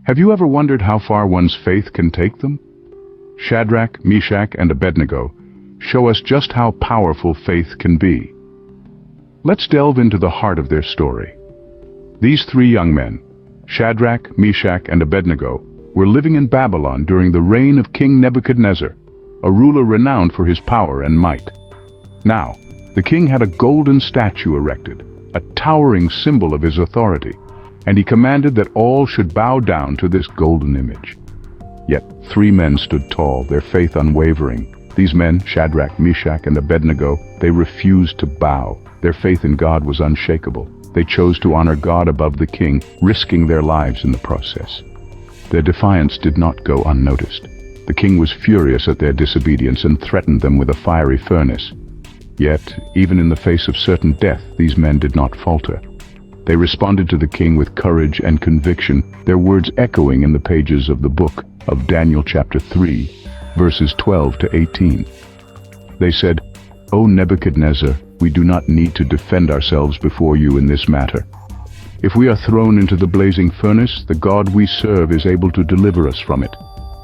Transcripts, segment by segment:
Have you ever wondered how far one's faith can take them? Shadrach, Meshach, and Abednego show us just how powerful faith can be. Let's delve into the heart of their story. These three young men, Shadrach, Meshach, and Abednego, were living in Babylon during the reign of King Nebuchadnezzar, a ruler renowned for his power and might. Now, the king had a golden statue erected, a towering symbol of his authority, and he commanded that all should bow down to this golden image. Yet 3 men stood tall, their faith unwavering. These men, Shadrach, Meshach, and Abednego, they refused to bow. Their faith in God was unshakable. They chose to honor God above the king, risking their lives in the process. Their defiance did not go unnoticed. The king was furious at their disobedience and threatened them with a fiery furnace. Yet, even in the face of certain death, these men did not falter. They responded to the king with courage and conviction, their words echoing in the pages of the book of Daniel chapter 3, verses 12 to 18. They said, "O Nebuchadnezzar, we do not need to defend ourselves before you in this matter. If we are thrown into the blazing furnace, the God we serve is able to deliver us from it,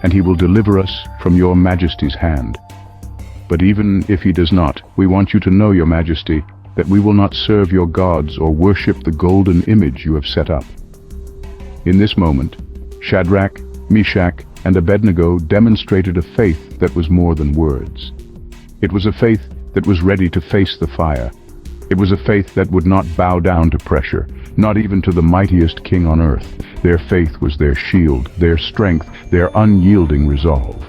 and he will deliver us from your majesty's hand. But even if he does not, we want you to know, your majesty, that we will not serve your gods or worship the golden image you have set up." In this moment, Shadrach, Meshach, and Abednego demonstrated a faith that was more than words. It was a faith that was ready to face the fire. It was a faith that would not bow down to pressure, not even to the mightiest king on earth. Their faith was their shield, their strength, their unyielding resolve.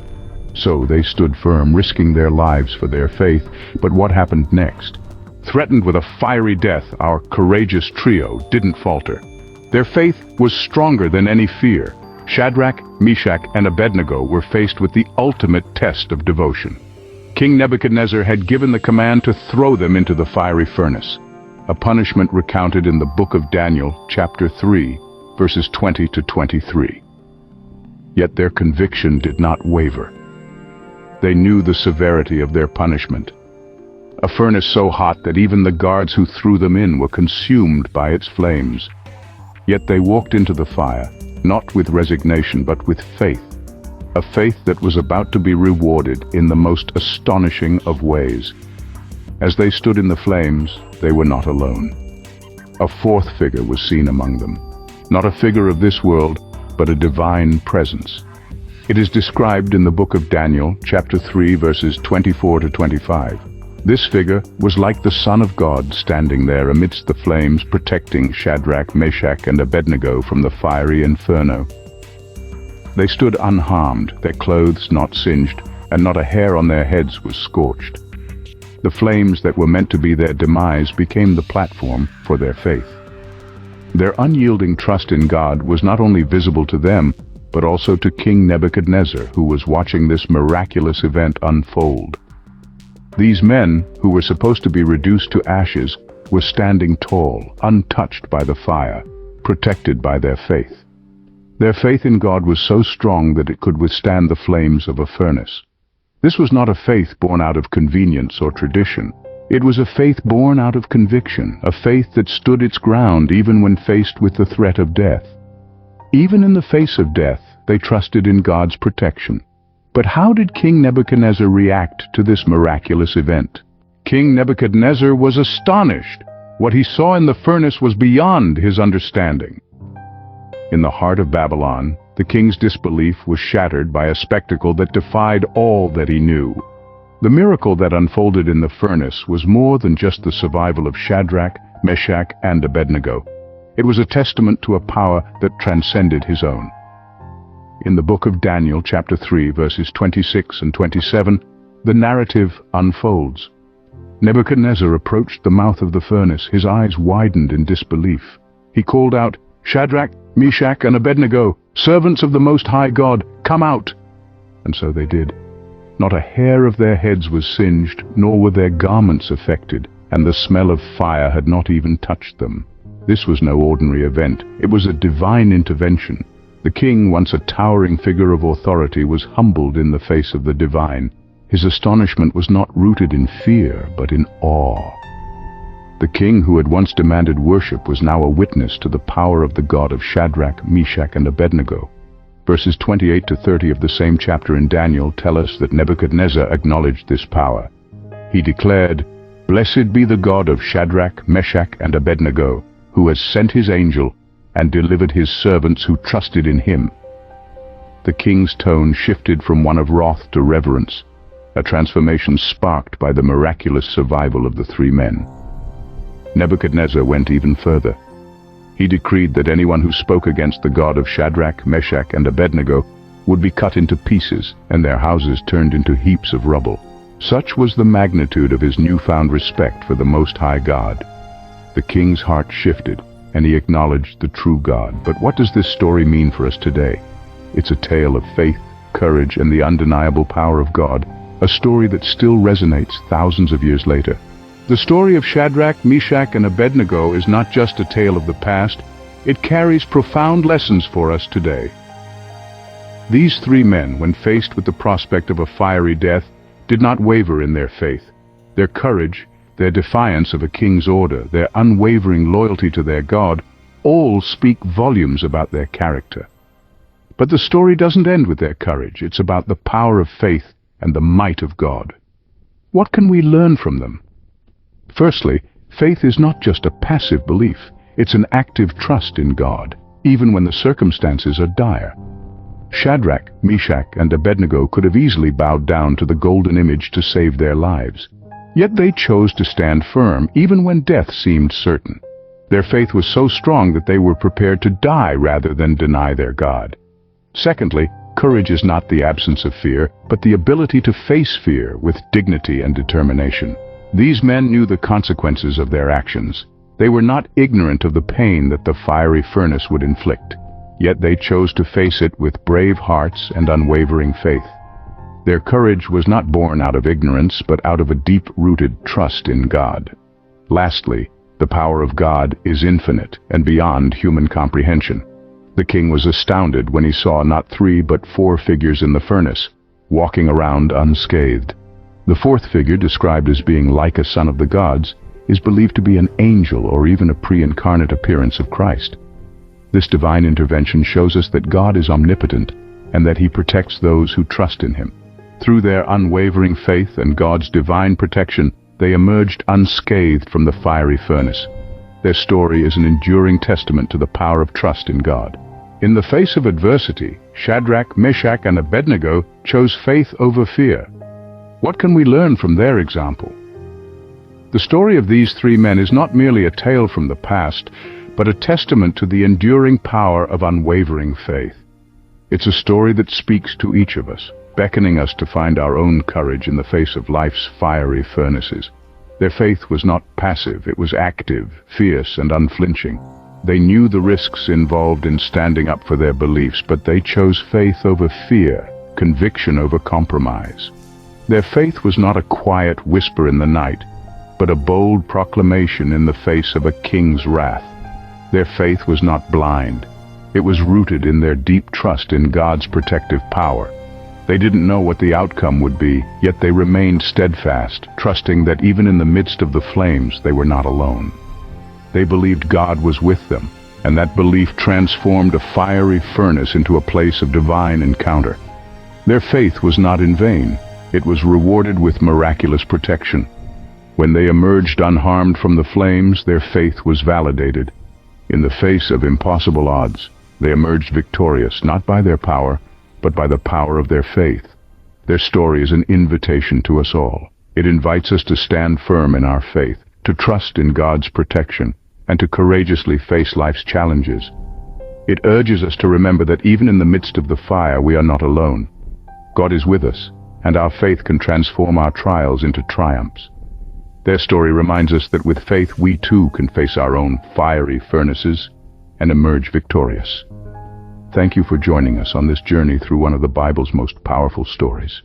So they stood firm, risking their lives for their faith. But what happened next? Threatened with a fiery death, our courageous trio didn't falter. Their faith was stronger than any fear. Shadrach, Meshach, and Abednego were faced with the ultimate test of devotion. King Nebuchadnezzar had given the command to throw them into the fiery furnace, a punishment recounted in the book of Daniel, chapter 3, verses 20 to 23. Yet their conviction did not waver. They knew the severity of their punishment. A furnace so hot that even the guards who threw them in were consumed by its flames. Yet they walked into the fire, not with resignation but with faith, a faith that was about to be rewarded in the most astonishing of ways. As they stood in the flames, they were not alone. A fourth figure was seen among them, not a figure of this world, but a divine presence. It is described in the book of Daniel, chapter 3, verses 24 to 25. This figure was like the Son of God standing there amidst the flames, protecting Shadrach, Meshach, and Abednego from the fiery inferno. They stood unharmed, their clothes not singed, and not a hair on their heads was scorched. The flames that were meant to be their demise became the platform for their faith. Their unyielding trust in God was not only visible to them, but also to King Nebuchadnezzar, who was watching this miraculous event unfold. These men, who were supposed to be reduced to ashes, were standing tall, untouched by the fire, protected by their faith. Their faith in God was so strong that it could withstand the flames of a furnace. This was not a faith born out of convenience or tradition. It was a faith born out of conviction, a faith that stood its ground even when faced with the threat of death. Even in the face of death, they trusted in God's protection. But how did King Nebuchadnezzar react to this miraculous event? King Nebuchadnezzar was astonished. What he saw in the furnace was beyond his understanding. In the heart of Babylon, the king's disbelief was shattered by a spectacle that defied all that he knew. The miracle that unfolded in the furnace was more than just the survival of Shadrach, Meshach, and Abednego. It was a testament to a power that transcended his own. In the book of Daniel, chapter 3, verses 26 and 27, the narrative unfolds. Nebuchadnezzar approached the mouth of the furnace, his eyes widened in disbelief. He called out, "Shadrach, Meshach, and Abednego, servants of the Most High God, come out!" And so they did. Not a hair of their heads was singed, nor were their garments affected, and the smell of fire had not even touched them. This was no ordinary event. It was a divine intervention. The king, once a towering figure of authority, was humbled in the face of the divine. His astonishment was not rooted in fear, but in awe. The king who had once demanded worship was now a witness to the power of the God of Shadrach, Meshach, and Abednego. Verses 28 to 30 of the same chapter in Daniel tell us that Nebuchadnezzar acknowledged this power. He declared, "Blessed be the God of Shadrach, Meshach, and Abednego, who has sent his angel and delivered his servants who trusted in him." The king's tone shifted from one of wrath to reverence, a transformation sparked by the miraculous survival of the three men. Nebuchadnezzar went even further. He decreed that anyone who spoke against the God of Shadrach, Meshach, and Abednego would be cut into pieces and their houses turned into heaps of rubble. Such was the magnitude of his newfound respect for the Most High God. The king's heart shifted, and he acknowledged the true God. But what does this story mean for us today? It's a tale of faith, courage, and the undeniable power of God, a story that still resonates thousands of years later. The story of Shadrach, Meshach, and Abednego is not just a tale of the past, it carries profound lessons for us today. These three men, when faced with the prospect of a fiery death, did not waver in their faith. Their courage, their defiance of a king's order, their unwavering loyalty to their God, all speak volumes about their character. But the story doesn't end with their courage. It's about the power of faith and the might of God. What can we learn from them? Firstly, faith is not just a passive belief. It's an active trust in God, even when the circumstances are dire. Shadrach, Meshach, and Abednego could have easily bowed down to the golden image to save their lives. Yet they chose to stand firm, even when death seemed certain. Their faith was so strong that they were prepared to die rather than deny their God. Secondly, courage is not the absence of fear, but the ability to face fear with dignity and determination. These men knew the consequences of their actions. They were not ignorant of the pain that the fiery furnace would inflict. Yet they chose to face it with brave hearts and unwavering faith. Their courage was not born out of ignorance, but out of a deep-rooted trust in God. Lastly, the power of God is infinite and beyond human comprehension. The king was astounded when he saw not 3 but 4 figures in the furnace, walking around unscathed. The fourth figure, described as being like a son of the gods, is believed to be an angel or even a pre-incarnate appearance of Christ. This divine intervention shows us that God is omnipotent and that he protects those who trust in him. Through their unwavering faith and God's divine protection, they emerged unscathed from the fiery furnace. Their story is an enduring testament to the power of trust in God. In the face of adversity, Shadrach, Meshach, and Abednego chose faith over fear. What can we learn from their example? The story of these three men is not merely a tale from the past, but a testament to the enduring power of unwavering faith. It's a story that speaks to each of us, beckoning us to find our own courage in the face of life's fiery furnaces. Their faith was not passive, it was active, fierce, and unflinching. They knew the risks involved in standing up for their beliefs, but they chose faith over fear, conviction over compromise. Their faith was not a quiet whisper in the night, but a bold proclamation in the face of a king's wrath. Their faith was not blind. It was rooted in their deep trust in God's protective power. They didn't know what the outcome would be, yet they remained steadfast, trusting that even in the midst of the flames they were not alone. They believed God was with them, and that belief transformed a fiery furnace into a place of divine encounter. Their faith was not in vain. It was rewarded with miraculous protection. When they emerged unharmed from the flames, their faith was validated. In the face of impossible odds, they emerged victorious, not by their power, but by the power of their faith. Their story is an invitation to us all. It invites us to stand firm in our faith, to trust in God's protection, and to courageously face life's challenges. It urges us to remember that even in the midst of the fire, we are not alone. God is with us, and our faith can transform our trials into triumphs. Their story reminds us that with faith we too can face our own fiery furnaces and emerge victorious. Thank you for joining us on this journey through one of the Bible's most powerful stories.